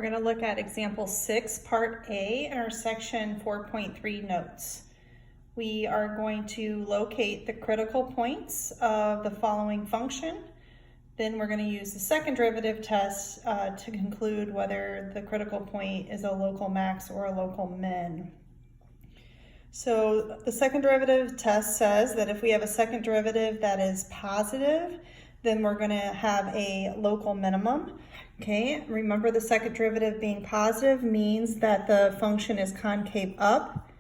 We're going to look at example 6, part A, in our section 4.3 notes. We are going to locate the critical points of the following function. Then we're going to use the second derivative test to conclude whether the critical point is a local max or a local min. So the second derivative test says that if we have a second derivative that is positive, then we're going to have a local minimum. Okay, remember the second derivative being positive means that the function is concave up.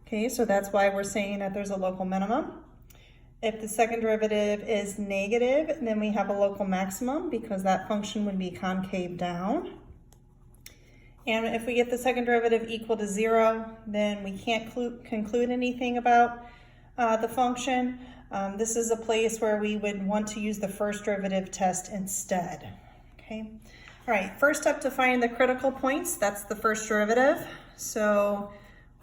Okay, so that's why we're saying that there's a local minimum. If the second derivative is negative, then we have a local maximum because that function would be concave down. And if we get the second derivative equal to 0, then we can't conclude anything about the function. This is a place where we would want to use the first derivative test instead. Okay. All right, first up to find the critical points, that's the first derivative. So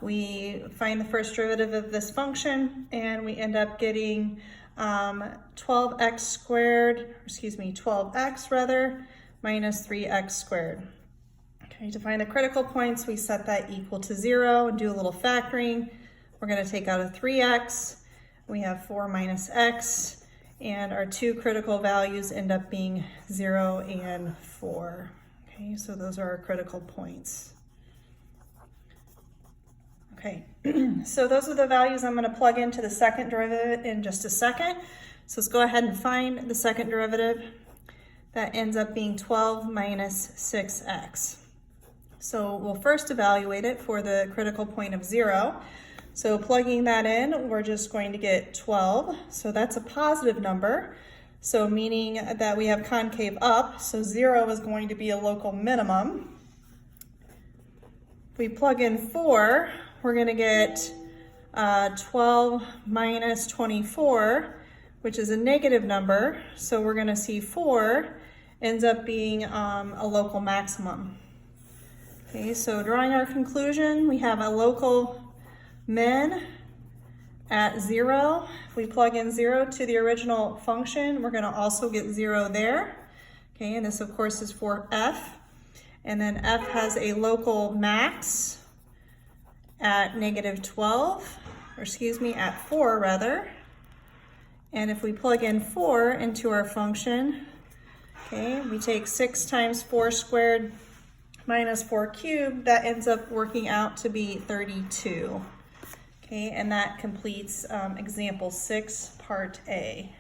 we find the first derivative of this function and we end up getting 12x minus 3x squared. Okay, to find the critical points, we set that equal to 0 and do a little factoring. We're going to take out a 3x. We have 4 minus x. And our two critical values end up being 0 and 4. Okay, so those are our critical points. Okay, so those are the values I'm going to plug into the second derivative in just a second. So let's go ahead and find the second derivative. That ends up being 12 minus 6x. So we'll first evaluate it for the critical point of 0. So plugging that in, we're just going to get 12. So that's a positive number. So meaning that we have concave up. So 0 is going to be a local minimum. If we plug in 4, we're going to get 12 minus 24, which is a negative number. So we're going to see 4 ends up being a local maximum. Okay, so drawing our conclusion, we have a local min at 0. If we plug in 0 to the original function, we're going to also get 0 there. Okay, and this of course is for f. And then f has a local max at negative 12, or excuse me, at 4 rather. And if we plug in 4 into our function, okay, we take 6 times 4 squared minus 4 cubed, that ends up working out to be 32. Okay, and that completes example 6, part A.